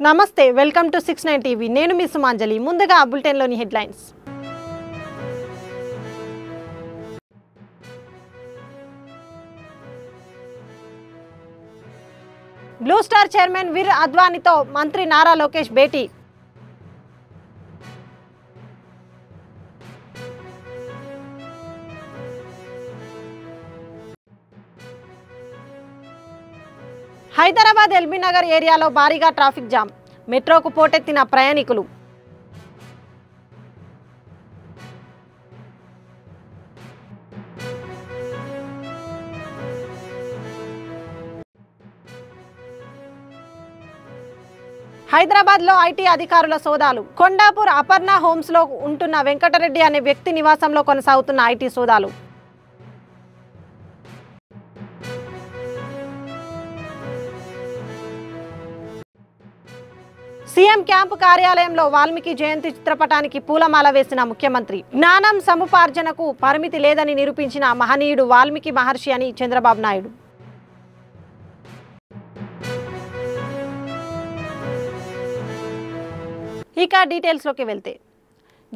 నమస్తే welcome to 69 TV నేను మీ సుమాంజలి ముందుగా బులెటిన్ లోని హెడ్లైన్స్ బ్లూ స్టార్ చైర్మన్ వీర్ అద్వానీతో మంత్రి నారా లోకేష్ భేటీ హైదరాబాద్ ఎల్బీ నగర్ ఏరియాలో భారీగా ట్రాఫిక్ జామ్ మెట్రోకు పోటెత్తిన ప్రయాణికులు హైదరాబాద్లో ఐటీ అధికారుల సోదాలు కొండాపూర్ అపర్ణ హోమ్స్లో ఉంటున్న వెంకటరెడ్డి అనే వ్యక్తి నివాసంలో కొనసాగుతున్న ఐటీ సోదాలు సీఎం క్యాంపు కార్యాలయంలో వాల్మీకి జయంతి చిత్రపటానికి పూలమాల వేసిన ముఖ్యమంత్రి జ్ఞానం సముపార్జనకు పరిమితి లేదని నిరూపించిన మహనీయుడు వాల్మీకి మహర్షి అని చంద్రబాబు నాయుడు. ఇక డీటెయిల్స్లోకి వెళ్తే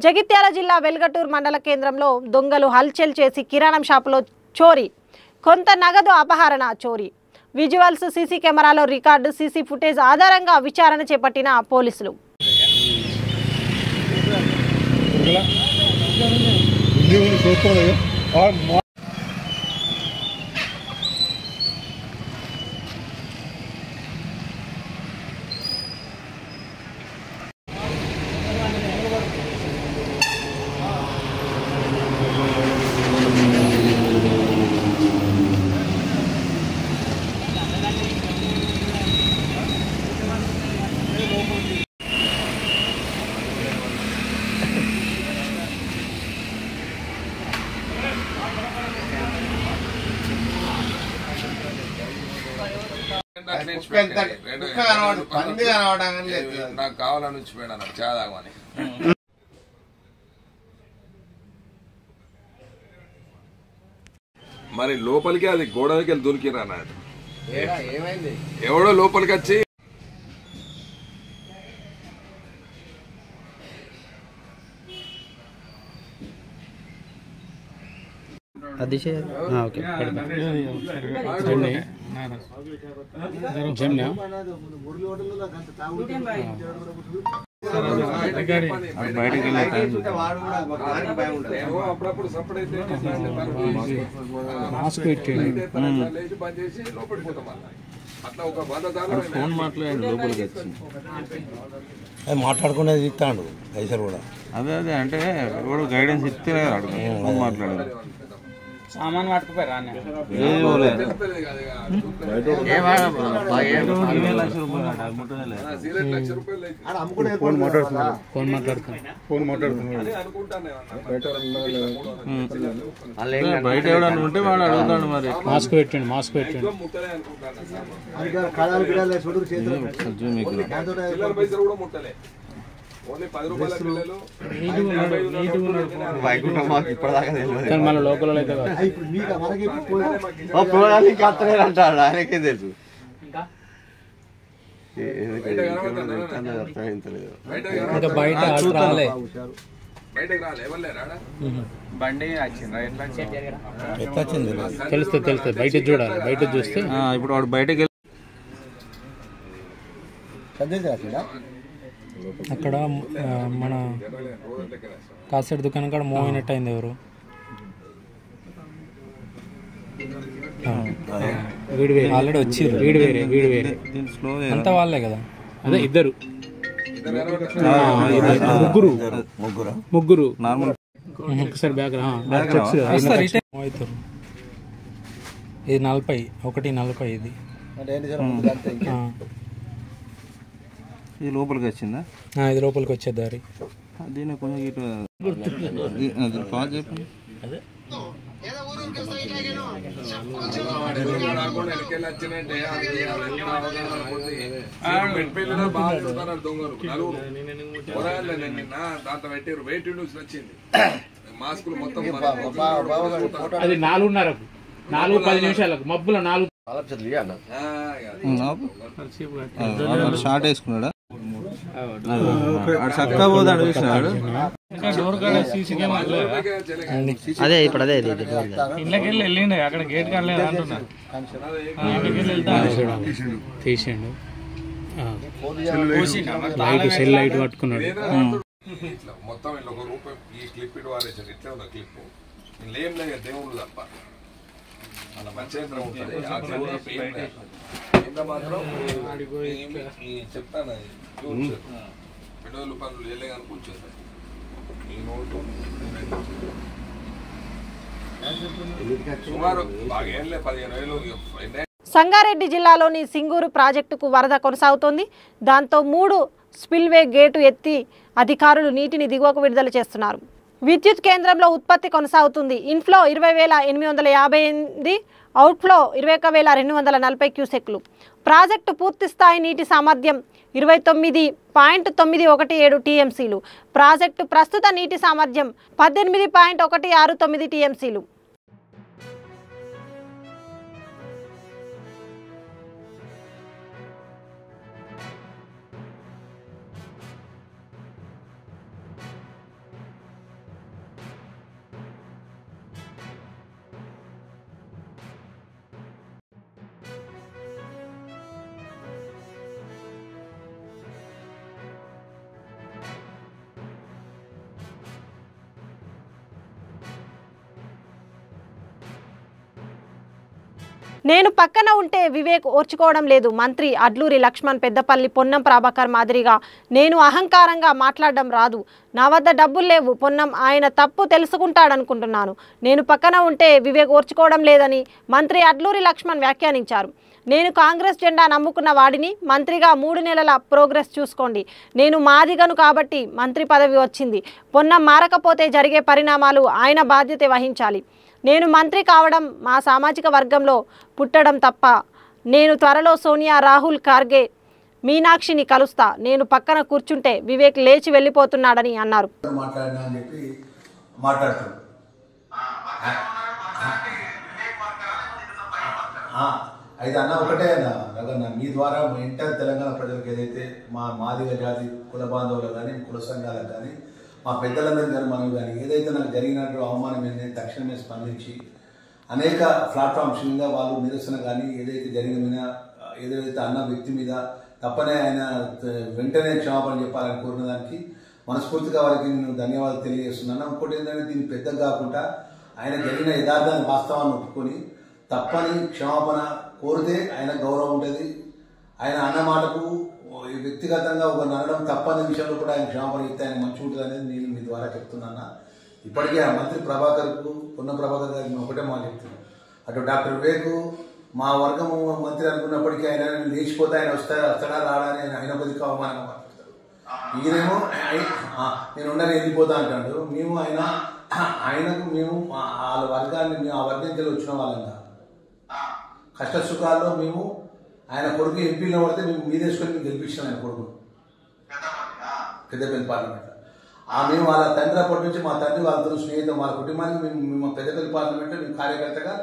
జగిత్యాల జిల్లా వెల్గటూర్ మండల కేంద్రంలో దొంగలు హల్చల్ చేసి కిరాణం షాపులో చోరీ, కొంత నగదు అపహరణ, చోరీ. విజువల్స్, సీసీ కెమెరాలో రికార్డు, సీసీ ఫుటేజ్ ఆధారంగా విచారణ చేపట్టిన పోలీసులు. నాకు కావాలని వచ్చిపోయాడు అన్నాడు చాదామని. మరి లోపలికి అది గోడకి వెళ్ళి దొరికిరా అన్నాడు. ఎవడో లోపలికి వచ్చి అప్పుడప్పుడు సపడైతే బంద్ చేసి లోపలికి పోతాం. అట్లా ఒక ఫోన్ మాట్లాడండి లోపలికి వచ్చి అది మాట్లాడుకునేది ఇస్తాడు పైసలు కూడా. అదే అదే అంటే ఎవరు గైడెన్స్ ఇస్తే మాట్లాడారు. సామాన్ పట్టుకుపోయారా బయట ఎవడన్నా ఉంటే వాడు అడుగుతాడు. మరి మాస్క్ పెట్టండి, మాస్క్ పెట్టండి. మన లోకల్ అయితే అంటాడు ఆయనకే తెలుసు. ఇంకా బయట రాలే, బండి తెలుస్తుంది తెలుస్తుంది. బయట చూడాలి, బయట చూస్తే ఇప్పుడు వాడు బయటకి అక్కడ మన కాసేట్ దుకాణం కాడ మూవ్ అయినట్టు అయింది. ఎవరు వీడు వేరే ఆల్రెడీ వచ్చిర్రు. వీడు వేరే, వీడు వేరే అంతా వాళ్ళే కదా. అదే ఇద్దరు ముగ్గురు నార్మల్. ఒకసారి బ్యాక్ అవుతారు. ఇది 40, 140 ఇది. ఇది లోపలికి వచ్చిందా? ఇది లోపలికి వచ్చే దారి. దీన్ని కొంచెం ఇటు పాజ్ చెప్పండి. అది 4:30, 4:10 నిమిషాలకు మబ్బుల 4 షార్ట్ వేసుకున్నాడా? చక్కగా పోతాడు చూసినాడు. అదే ఇప్పుడు అదే ఇళ్ళకి వెళ్ళిండు అక్కడ గేట్ కాలేదు అంటున్నా. తీసిండు లైట్ సెల్ లైట్ పట్టుకున్నాడు. ఇట్లా మొత్తం ఇట్లా ఒక రూపాయి ఈ క్లిప్ ఇటు వారేసాడు. ఇట్లే ఉన్న క్లిప్ లేం లేదు దేవుడు తప్ప అలా మంచిగా ఉంటుంది. ఆ దేవుడు కింద మాత్రం చెప్తాను రూపాయలు వెళ్ళే కానీ కూర్చోండి. ఈ నోటు సుమారు బాగా ఏళ్ళే 15,000. సంగారెడ్డి జిల్లాలోని సింగూరు ప్రాజెక్టుకు వరద కొనసాగుతోంది. దాంతో 3 స్పిల్వే గేటు ఎత్తి అధికారులు నీటిని దిగువకు విడుదల చేస్తున్నారు. విద్యుత్ కేంద్రంలో ఉత్పత్తి కొనసాగుతుంది. Inflow 20,858, outflow 21,240 క్యూసెక్లు. ప్రాజెక్టు పూర్తి స్థాయి నీటి సామర్థ్యం 29.917 టీఎంసీలు. ప్రాజెక్టు ప్రస్తుత నీటి సామర్థ్యం 18.169 టీఎంసీలు. నేను పక్కన ఉంటే వివేక్ ఓర్చుకోవడం లేదు. మంత్రి అడ్లూరి లక్ష్మణ్. పెద్దపల్లి పొన్నం ప్రభాకర్ మాదిరిగా నేను అహంకారంగా మాట్లాడడం రాదు. నా వద్ద డబ్బులు లేవు. పొన్నం ఆయన తప్పు తెలుసుకుంటాడనుకుంటున్నాను. నేను పక్కన ఉంటే వివేక్ ఓర్చుకోవడం లేదని మంత్రి అడ్లూరి లక్ష్మణ్ వ్యాఖ్యానించారు. నేను కాంగ్రెస్ జెండా నమ్ముకున్న వాడిని. మంత్రిగా 3 నెలల ప్రోగ్రెస్ చూసుకోండి. నేను మాదిగను కాబట్టి మంత్రి పదవి వచ్చింది. పొన్నం మారకపోతే జరిగే పరిణామాలు ఆయన బాధ్యత వహించాలి. నేను మంత్రి కావడం మా సామాజిక వర్గంలో పుట్టడం తప్ప. నేను త్వరలో సోనియా, రాహుల్, ఖార్గే, మీనాక్షిని కలుస్తా. నేను పక్కన కూర్చుంటే వివేక్ లేచి వెళ్ళిపోతున్నాడని అన్నారు. అయితే అన్న ఒకటే అన్న మీ ద్వారా ఎంటర్ తెలంగాణ ప్రజలకు ఏదైతే మా మాదిగ జాతి కుల బాంధవులు కానీ కుల సంఘాలకు కానీ మా పెద్దలందరూ కానీ మనం కానీ ఏదైతే నాకు జరిగినట్టు అవమానం ఏంటంటే తక్షణమే స్పందించి అనేక ప్లాట్ఫామ్స్ మీద వాళ్ళు నిరసన కానీ ఏదైతే జరిగిన ఏదైతే అన్న వ్యక్తి మీద తప్పనే ఆయన వెంటనే క్షమాపణ చెప్పాలని కోరిన దానికి మనస్ఫూర్తిగా వారికి నేను ధన్యవాదాలు తెలియజేస్తున్నాను. ఇంకోటి ఏంటంటే దీన్ని పెద్దగా కాకుండా ఆయన జరిగిన యథార్థాన్ని వాస్తవాన్ని ఒప్పుకొని తప్పని క్షమాపణ కోరితే ఆయన గౌరవం ఉంటుంది. ఆయన అన్న మాటకు వ్యక్తిగతంగా ఒక నడడం తప్పని విషయంలో కూడా ఆయన క్షమాపణ ఇస్తే ఆయన మంచి ఉంటుంది అనేది నేను మీ ద్వారా చెప్తున్నా. ఇప్పటికే ఆ మంత్రి ప్రభాకర్కు పొన్నం ప్రభాకర్ గారికి ఒకటే మాట చెప్తున్నాను. అటు డాక్టర్ వివేక్ మా వర్గం మంత్రి అనుకున్నప్పటికీ ఆయన లేచిపోతే ఆయన వస్తాడా రాడా అని ఆయన కొద్దిగా అవమానంగా మాట్లాడతారు. ఈయనేమో నేను ఉండని వెళ్ళిపోతా అంటాడు. మేము ఆయనకు మేము వాళ్ళ వర్గాన్ని మేము ఆ వర్గం తెలిసి వచ్చిన వాళ్ళంగా కష్ట సుఖాల్లో మేము ఆయన కొడుకు ఎంపీలో పడితే మేము మీదేసుకొని మేము గెలిపించాం ఆయన కొడుకు పెద్దపల్లి పార్లమెంట్లో. మేము వాళ్ళ తండ్రి అప్పటి నుంచి మా తండ్రి వాళ్ళతో స్నేహితం వాళ్ళ కుటుంబానికి మేము పెద్దపల్లి పార్లమెంట్లో మేము కార్యకర్తగా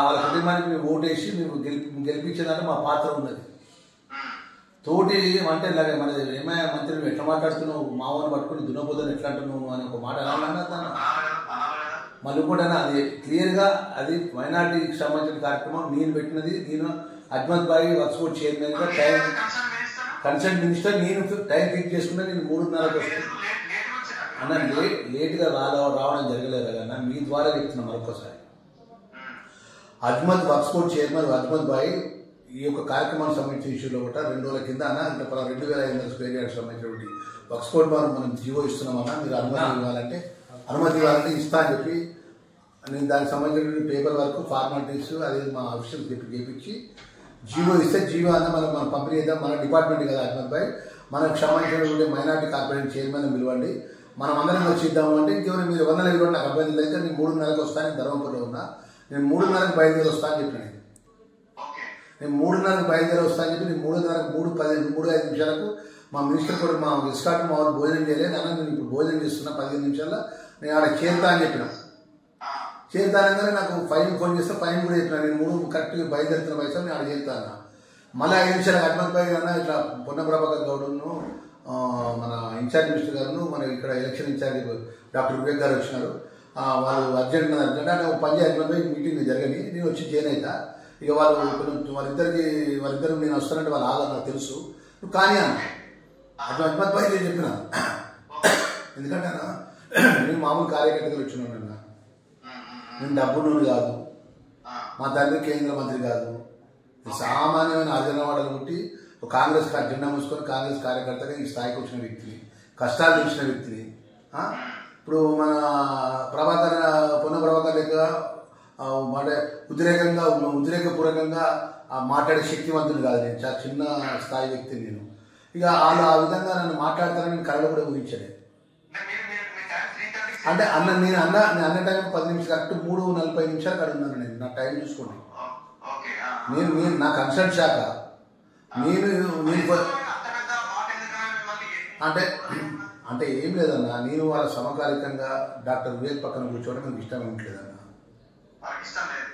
వాళ్ళ కుటుంబానికి మేము ఓటేసి మేము గెలిపించేదాన్ని మా పాత్ర ఉన్నది. తోటి అంటే మన ఏమయ్యా మంత్రి నువ్వు ఎట్లా మాట్లాడుతున్నావు, మామూలు పట్టుకుని దున్నపోదని ఎట్లా అంటున్నావు అని ఒక మాట ఎలా మళ్ళీ కూడా అది క్లియర్గా అది మైనార్టీకి సంబంధించిన కార్యక్రమం నేను పెట్టినది. నేను అజ్మత్ బాయి వర్క్స్ బోర్డ్ చైర్మన్గా టైం కన్సర్న్ మినిస్టర్ నేను టైం ఫిక్స్ చేసుకున్నా. నేను 3:30కి వస్తాను అన్న. లేట్గా రావడం జరగలేదు కదా మీ ద్వారా చెప్తున్నా మరొకసారి. Azmat works board chairman Azmat బాయి ఈ యొక్క కార్యక్రమానికి సంబంధించిన ఇష్యూలో కూడా 2 రోజుల కింద అన్న అంటే 2,500 స్క్వేర్ యార్డ్స్ సంబంధించినటువంటి వర్క్స్ బోర్డ్ మనం జీవో ఇస్తున్నామన్నా మీరు అనుమతి ఇవ్వాలంటే ఇస్తా అని చెప్పి నేను దానికి సంబంధించిన పేపర్ వర్క్ ఫార్మాలిటీస్ అది మా ఆఫీషియల్ చేపించి జీవో ఇస్తే జీవో అన్న మనం పంపిణీ చేద్దాం. మన డిపార్ట్మెంట్ కదా అజ్మత్ భాయ్, మనకు సంబంధించినటువంటి మైనార్టీ కార్పొరేషన్ చైర్మన్ పిలవండి, మనం అందరం వచ్చి ఇద్దాము అంటే ఇంకెవరు మీరు 100 ఇవ్వండి నాకు అభ్యర్థులు అయితే నేను 3:30కి వస్తాను ధర్మపురంలో ఉన్నా. నేను 3:30కి బయలుదేరి వస్తాను చెప్పిన నేను 3:30కి బయలుదేరి వస్తాను చెప్పి నేను 3:5 నిమిషాలకు మా మినిస్టర్ కూడా మా విస్కాట్ మా వాళ్ళు భోజనం చేయలేదు అన్న నేను ఇప్పుడు భోజనం చేస్తున్నా 15 నిమిషాల్లో నేను ఆడ చేరుతా అని చెప్పిన. చేరుతానగానే నాకు ఫైన్ ఫోన్ చేస్తే ఫైన్ కూడా చెప్పిన నేను 3 కరెక్ట్గా బయలుదేరుతున్న వయసు నేను ఆడ చేరుతాను. మళ్ళీ 5 నిమిషాలకు అజ్మత్ భాయ్ అన్న ఇట్లా పొన్నం ప్రభాకర్ గౌడ్ను మన ఇన్ఛార్జ్ మినిస్టర్ గారు మన ఇక్కడ ఎలక్షన్ ఇన్ఛార్జ్ డాక్టర్ వివేక్ గారు వచ్చినారు. వాళ్ళు అర్జెంట్ అంటే పని చేయాలి మీటింగ్ జరిగింది. నేను వచ్చి జాయిన్ అవుతా. ఇక వాళ్ళు వాళ్ళిద్దరు నేను వస్తానంటే వాళ్ళు ఆగా నాకు తెలుసు, నువ్వు కానీ అన్న అట్లా అహ్మద్ భాయ్ నేను చెప్పిన. ఎందుకంటే నేను మామూలు కార్యకర్తలు వచ్చినానన్నా, నేను డబ్బును కాదు, మా తండ్రి కేంద్ర మంత్రి కాదు, సామాన్యమైన అర్జనవాడలు పుట్టి కాంగ్రెస్ జెండా మూసుకొని కాంగ్రెస్ కార్యకర్తగా ఈ స్థాయికి వచ్చిన వ్యక్తిని, కష్టాలు తెలిసిన వ్యక్తిని. ఇప్పుడు మన పొన్న ప్రభాకర్ లెక్క అంటే ఉద్రేకపూర్వకంగా మాట్లాడే శక్తివంతుడు కాదు. నేను చాలా చిన్న స్థాయి వ్యక్తిని నేను. ఇక వాళ్ళు ఆ విధంగా నన్ను మాట్లాడతానని నేను కళలో కూడా ఊహించలేదు. అంటే నేను అన్న టైం 10 నిమిషాలు కరెక్ట్ 3:40 నిమిషాలు కడుగున్నాను. నేను నా టైం చూసుకోండి. నేను నా కన్సల్ట్ శాఖ నేను అంటే ఏం లేదన్నా, నేను వాళ్ళ సమకాలికంగా డాక్టర్ వివేక్ పక్కన కూర్చోవడం నాకు ఇష్టం ఉండలేదన్నా.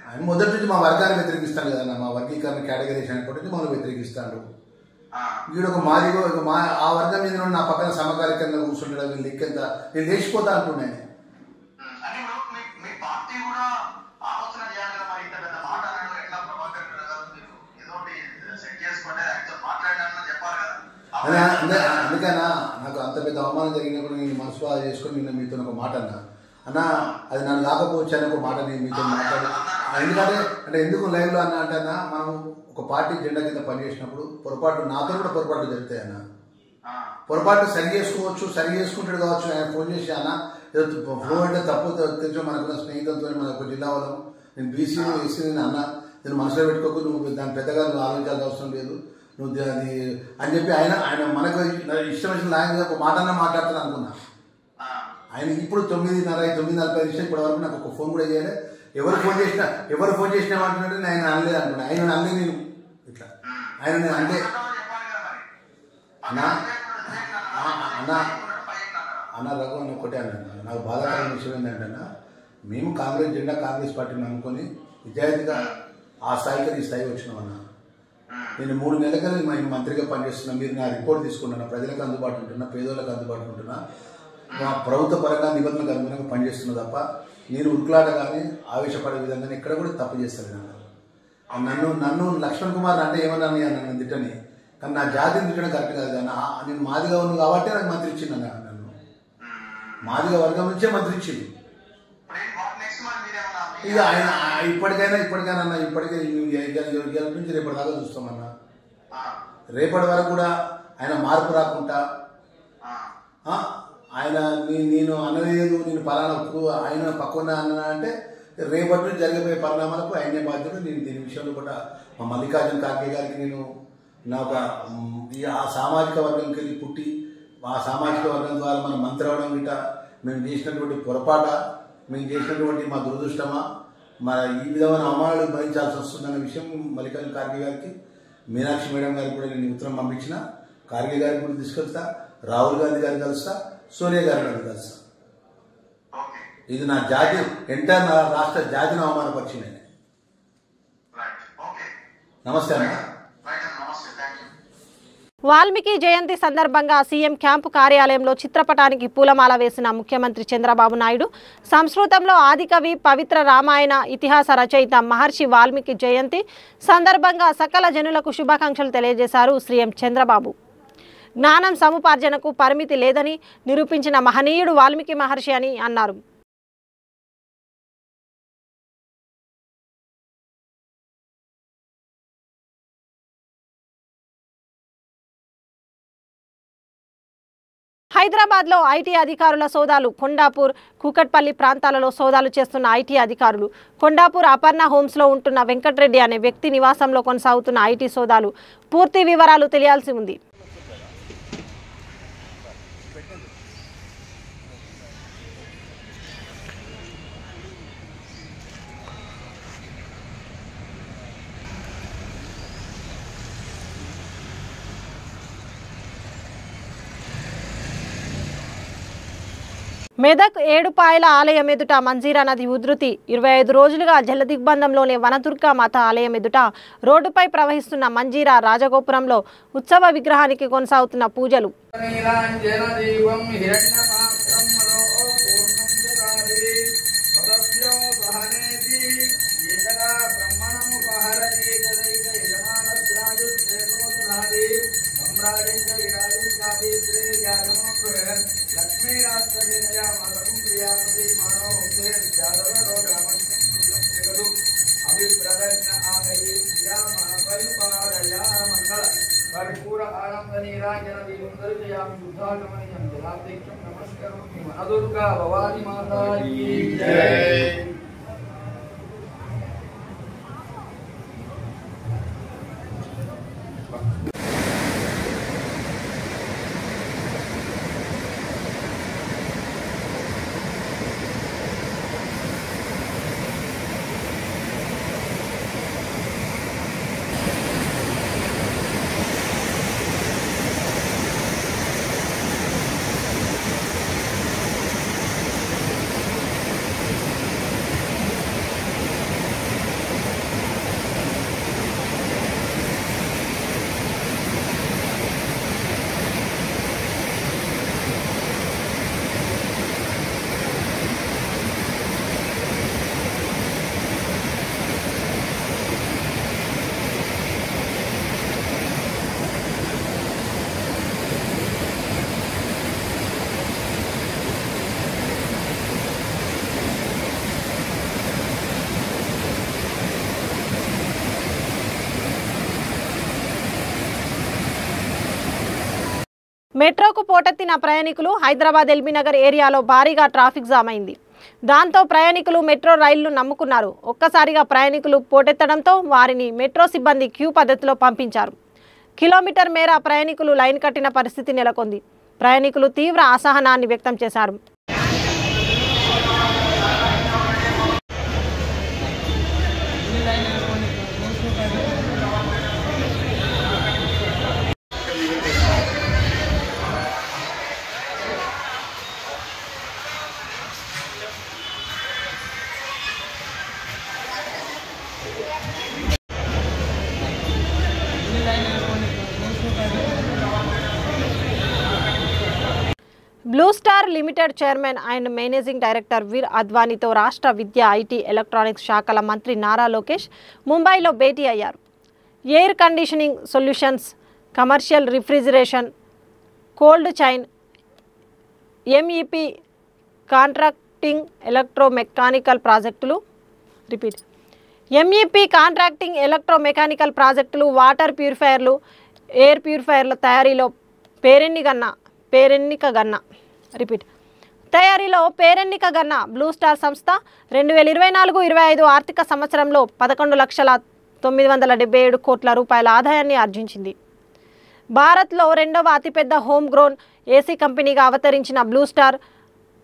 ఆయన మొదటి నుంచి మా వర్గాన్ని వ్యతిరేకిస్తాను కదన్నా, మా వర్గీకరణ కేటగిరీషన్ అయినప్పటికీ మనం వ్యతిరేకిస్తాడు. వీడు ఒక మాదిగో ఆ వర్గం మీద నా పక్కన సమకాలికంగా కూర్చుంటాడు. లెక్కెంత నేను లేచిపోతా అంటున్నాను. అందుకనా నాకు అంత పెద్ద అవమానం జరిగినప్పుడు నేను మనసు బాధ చేసుకొని నిన్న మీతో ఒక మాట అన్నా అది నన్ను కాకపోవచ్చు అని ఒక మాట నేను మీతో మాట్లాడు. ఎందుకంటే ఎందుకు లైవ్లో అంటే మనం ఒక పార్టీ జెండా కింద పనిచేసినప్పుడు పొరపాటు నాతో కూడా పొరపాటు జరుగుతాయి అన్న. పొరపాటు సరి చేసుకోవచ్చు, సరి చేసుకుంటాడు కావచ్చు. ఆయన ఫోన్ చేసి అన్న ఏదో ఫ్లో అంటే తప్పు తెలుసు, మనకున్న స్నేహితులతో మన ఒక జిల్లా వాళ్ళం, నేను బీసీని ఎస్సీని అన్న, నేను మనసులో పెట్టుకోకు, నువ్వు దాని పెద్దగా నువ్వు ఆలోచించాల్సిన అవసరం లేదు నువ్వు అది అని చెప్పి ఆయన మనకు ఇష్టం వచ్చిన లాంగ్వేజ్ ఒక మాటన్నా మాట్లాడతాను అనుకున్నా. ఆయన ఇప్పుడు 9:40 ఇప్పటి వరకు నాకు ఒక ఫోన్ కూడా చేయాలి. ఎవరు ఫోన్ చేసినా అంటున్నట్టు ఆయన అనలేదు అనుకున్నా. ఆయన అనలే నేను ఇట్లా ఆయన నేను అంటే అన్న రఘు అని ఒకటే అన్నాను. నాకు బాధాకరమైన విషయం ఏంటంటే మేము కాంగ్రెస్ జెండా కాంగ్రెస్ పార్టీని అనుకొని విద్యార్థిగా ఆ స్థాయికి ఈ స్థాయి వచ్చినామన్నా. నేను 3 నెలలుగా మంత్రిగా పనిచేస్తున్నా. మీరు నా రిపోర్ట్ తీసుకుంటున్నా, ప్రజలకు అందుబాటు ఉంటున్నా, పేదోళ్ళకి అందుబాటు ఉంటున్నా, మా ప్రభుత్వ పరంగా నిబంధనలకు అనుగుణంగా పనిచేస్తున్నా తప్ప నేను ఉరుకులాట కానీ ఆవేశపడే విధంగా ఎక్కడ కూడా తప్పు చేస్తాను. నన్ను లక్ష్మణ్ కుమార్ అంటే ఏమన్నా నన్ను తిట్టని, కానీ నా జాతిని తిట్టడం కరెక్ట్ కాదు. కానీ నేను మాదిగా ఉంది కాబట్టి నాకు మంత్రి ఇచ్చింది నన్ను, మాదిగా వర్గం నుంచే మంత్రి ఇచ్చింది. ఇక ఆయన ఇప్పటికైనా ఇప్పటికే ఇవాళ నుంచి రేపటి దాకా చూస్తామన్నా. రేపటి వరకు కూడా ఆయన మార్పు రాకుండా ఆయన నేను అనలేదు, నేను పలానా ఆయన పక్కన అన్నా అంటే రేపటి నుంచి జరిగిపోయే పరిణామాలకు ఆయనే బాధ్యత. నేను దీని విషయంలో కూడా మా మల్లికార్జున ఖార్గే గారికి నేను నాకు ఆ సామాజిక వర్గంకి వెళ్ళి పుట్టి ఆ సామాజిక వర్గం ద్వారా మనం మంత్రి అవడం గిట్ట మేము చేసినటువంటి పొరపాట, మేము చేసినటువంటి మా దురదృష్టమా, ఈ విధమైన అవమానాలు భరించాల్సి వస్తుందన్న విషయం మల్లికార్జున ఖార్గే గారికి, మీనాక్షి మేడం గారికి కూడా నేను ఉత్తరం పంపించిన. ఖార్గే గారికి కూడా తీసుకొస్తా, రాహుల్ గాంధీ గారిని కలుస్తా, సోనియా గారిని కలుస్తా. ఇది నా జాతి ఎంటైర్ నా రాష్ట్ర జాతిని అవమానపరిచింది. నమస్తే అన్న. వాల్మీకి జయంతి సందర్భంగా సీఎం క్యాంపు కార్యాలయంలో చిత్రపటానికి పూలమాల వేసిన ముఖ్యమంత్రి చంద్రబాబు నాయుడు సంస్కృతంలో ఆదికవి పవిత్ర రామాయణ ఇతిహాస రచయిత మహర్షి వాల్మీకి జయంతి సందర్భంగా సకల జనులకు శుభాకాంక్షలు తెలియజేశారు సీఎం చంద్రబాబు. జ్ఞానం సముపార్జనకు పరిమితి లేదని నిరూపించిన మహనీయుడు వాల్మీకి మహర్షి అని అన్నారు. హైదరాబాద్లో ఐటీ అధికారుల సోదాలు. కొండాపూర్, కూకట్పల్లి ప్రాంతాలలో సోదాలు చేస్తున్న ఐటీ అధికారులు. కొండాపూర్ అపర్ణ హోమ్స్లో ఉంటున్న వెంకటరెడ్డి అనే వ్యక్తి నివాసంలో కొనసాగుతున్న ఐటీ సోదాలు. పూర్తి వివరాలు తెలియాల్సి ఉంది. మెదక్ ఏడుపాయల ఆలయం ఎదుట మంజీరా నది ఉధృతి 25 రోజులుగా జలదిగ్బంధంలోని వనదుర్గా మాత ఆలయం ఎదుట రోడ్డుపై ప్రవహిస్తున్న మంజీరా రాజగోపురంలో ఉత్సవ విగ్రహానికి కొనసాగుతున్న పూజలు. दुर्गा भवानी माता की जय। మెట్రోకు పోటెత్తిన ప్రయాణికులు హైదరాబాద్ ఎల్బీనగర్ ఏరియాలో భారీగా ట్రాఫిక్ జామ్ అయింది. దాంతో ప్రయాణికులు మెట్రో రైళ్లను నమ్ముకున్నారు. ఒక్కసారిగా ప్రయాణికులు పోటెత్తడంతో వారిని మెట్రో సిబ్బంది క్యూ పద్ధతిలో పంపించారు. కిలోమీటర్ మేర ప్రయాణికులు లైన్ కట్టిన పరిస్థితి నెలకొంది. ప్రయాణికులు తీవ్ర అసహనాన్ని వ్యక్తం చేశారు. Blue Star Limited chairman and managing director Vir అద్వానీతో రాష్ట్ర విద్య, ఐటీ, ఎలక్ట్రానిక్స్ శాఖల మంత్రి నారా లోకేష్ ముంబైలో భేటీ అయ్యారు. Air conditioning solutions, commercial refrigeration, cold chain, MEP contracting electromechanical ప్రాజెక్టులు వాటర్ ప్యూరిఫైయర్లు, ఎయిర్ ప్యూరిఫైయర్ల తయారీలో పేరెన్నికగన్న బ్లూ స్టార్ సంస్థ 2024-25 ఆర్థిక సంవత్సరంలో 11,977 కోట్ల రూపాయల ఆదాయాన్ని ఆర్జించింది. భారత్లో రెండవ అతిపెద్ద హోమ్ గ్రోన్ ఏసీ కంపెనీగా అవతరించిన బ్లూ స్టార్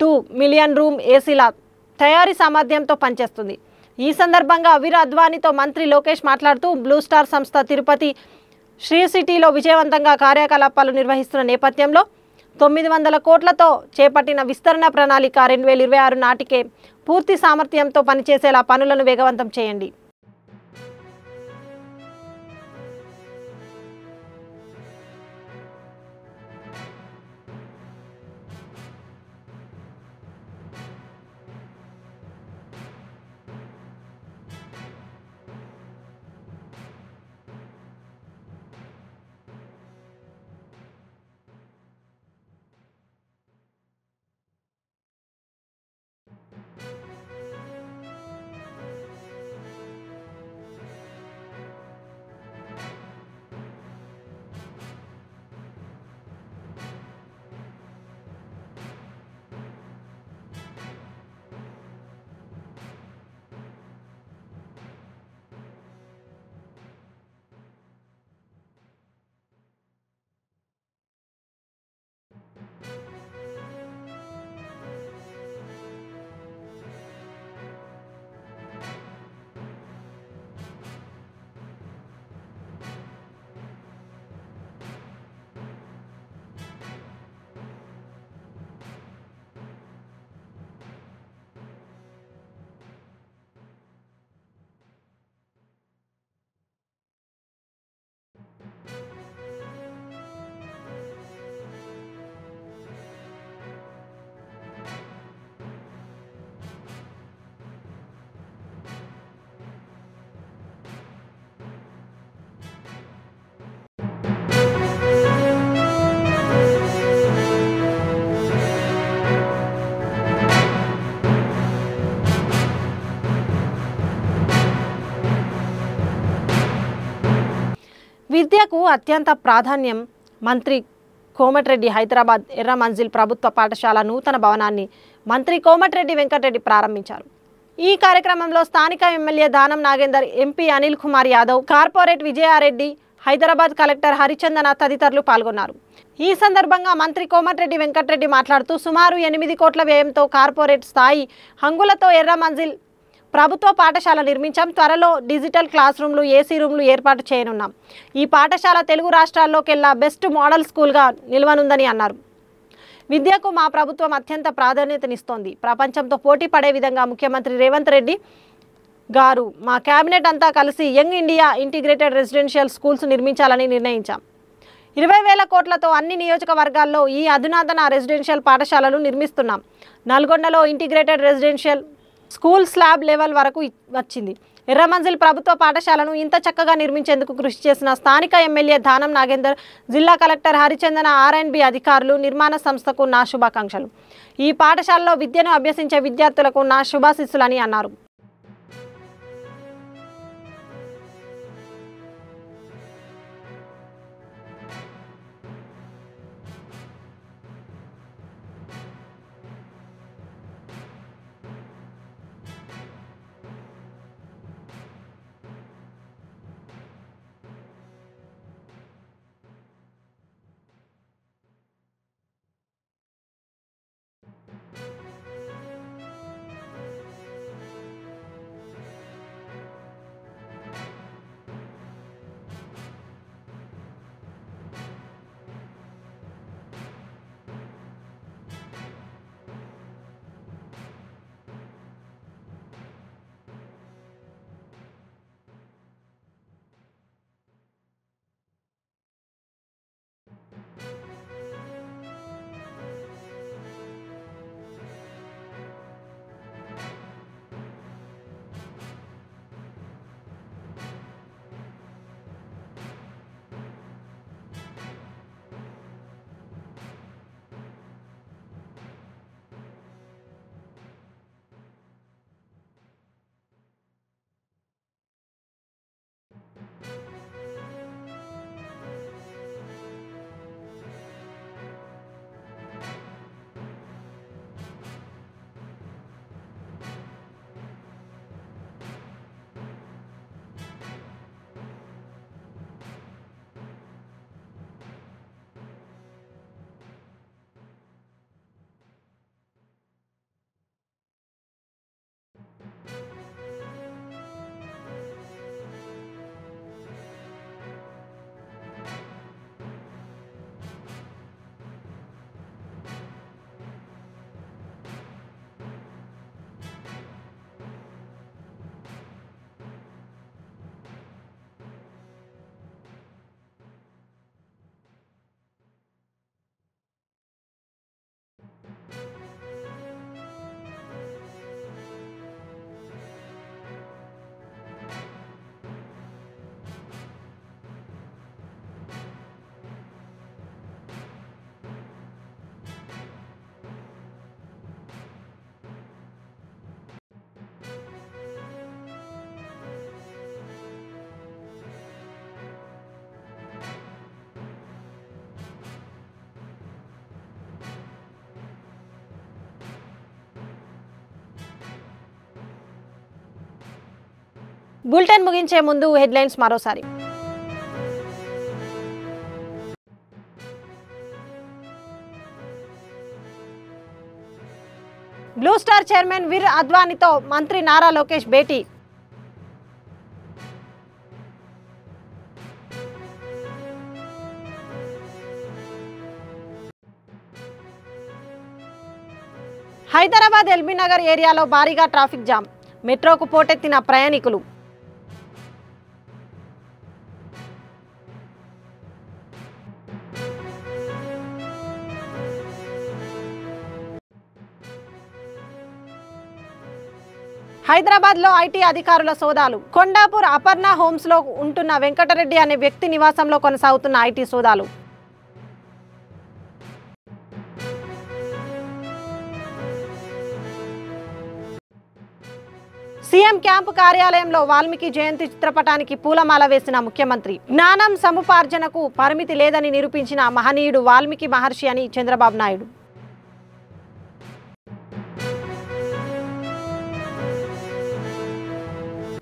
2 మిలియన్ రూమ్ ఏసీల తయారీ సామర్థ్యంతో పనిచేస్తుంది. ఈ సందర్భంగా వీర్ అద్వానీతో మంత్రి లోకేష్ మాట్లాడుతూ బ్లూ స్టార్ సంస్థ తిరుపతి శ్రీ సిటీలో విజయవంతంగా కార్యకలాపాలు నిర్వహిస్తున్న నేపథ్యంలో 900 కోట్లతో చేపట్టిన విస్తరణ ప్రణాళిక 2026 నాటికే పూర్తి సామర్థ్యంతో పనిచేసేలా పనులను వేగవంతం చేయండి. విద్యకు అత్యంత ప్రాధాన్యం. మంత్రి కోమటిరెడ్డి హైదరాబాద్ ఎర్ర మంజిల్ ప్రభుత్వ పాఠశాల నూతన భవనాన్ని మంత్రి కోమటిరెడ్డి వెంకటరెడ్డి ప్రారంభించారు. ఈ కార్యక్రమంలో స్థానిక MLA Danam Nagender, MP Anil Kumar Yadav, corporator Vijaya Reddy, Hyderabad collector Harichandana తదితరులు పాల్గొన్నారు. ఈ సందర్భంగా మంత్రి కోమటిరెడ్డి వెంకటరెడ్డి మాట్లాడుతూ సుమారు 8 కోట్ల వ్యయంతో కార్పొరేట్ స్థాయి హంగులతో ఎర్ర మంజిల్ ప్రభుత్వ పాఠశాల నిర్మించాం. త్వరలో డిజిటల్ క్లాస్ రూమ్లు, ఏసీ రూమ్లు ఏర్పాటు చేయనున్నాం. ఈ పాఠశాల తెలుగు రాష్ట్రాల్లోకెల్లా బెస్ట్ మోడల్ స్కూల్గా నిలవనుందని అన్నారు. విద్యకు మా ప్రభుత్వం అత్యంత ప్రాధాన్యతనిస్తోంది. ప్రపంచంతో పోటీ పడే విధంగా ముఖ్యమంత్రి రేవంత్ రెడ్డి గారు, మా కేబినెట్ అంతా కలిసి young India integrated residential schools నిర్మించాలని నిర్ణయించాం. 20,000 కోట్లతో అన్ని నియోజకవర్గాల్లో ఈ అధునాతన రెసిడెన్షియల్ పాఠశాలలు నిర్మిస్తున్నాం. నల్గొండలో integrated residential school slab level వరకు వచ్చింది. ఎర్ర మంజిల్ ప్రభుత్వ పాఠశాలను ఇంత చక్కగా నిర్మించేందుకు కృషి చేసిన స్థానిక ఎమ్మెల్యే దానం నాగేందర్, జిల్లా కలెక్టర్ హరిచందన, R&B అధికారులు, నిర్మాణ సంస్థకు నా శుభాకాంక్షలు. ఈ పాఠశాలలో విద్యను అభ్యసించే విద్యార్థులకు నా శుభాశీస్సులని అన్నారు. బులెటిన్ ముగించే ముందు హెడ్లైన్స్ మరోసారి. బ్లూ స్టార్ చైర్మన్ వీర్ అద్వానీతో మంత్రి నారా లోకేష్ భేటీ. హైదరాబాద్ ఎల్బీ నగర్ ఏరియాలో భారీగా ట్రాఫిక్ జామ్, మెట్రోకు పోటెత్తిన ప్రయాణికులు. హైదరాబాద్లో ఐటీ అధికారుల సోదాలు. కొండాపూర్ అపర్ణ హోమ్స్లో ఉంటున్న వెంకటరెడ్డి అనే వ్యక్తి నివాసంలో కొనసాగుతున్న ఐటీ సోదాలు. సీఎం క్యాంపు కార్యాలయంలో వాల్మీకి జయంతి చిత్రపటానికి పూలమాల వేసిన ముఖ్యమంత్రి. జ్ఞానం సముపార్జనకు పరిమితి లేదని నిరూపించిన మహనీయుడు వాల్మీకి మహర్షి అని చంద్రబాబు నాయుడు.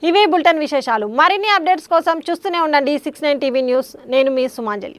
ఇవే బులెటిన్ విశేషాలు. మరిన్ని అప్డేట్స్ కోసం చూస్తూనే ఉండండి 69 టీవీ న్యూస్. నేను మీ సుమాంజలి.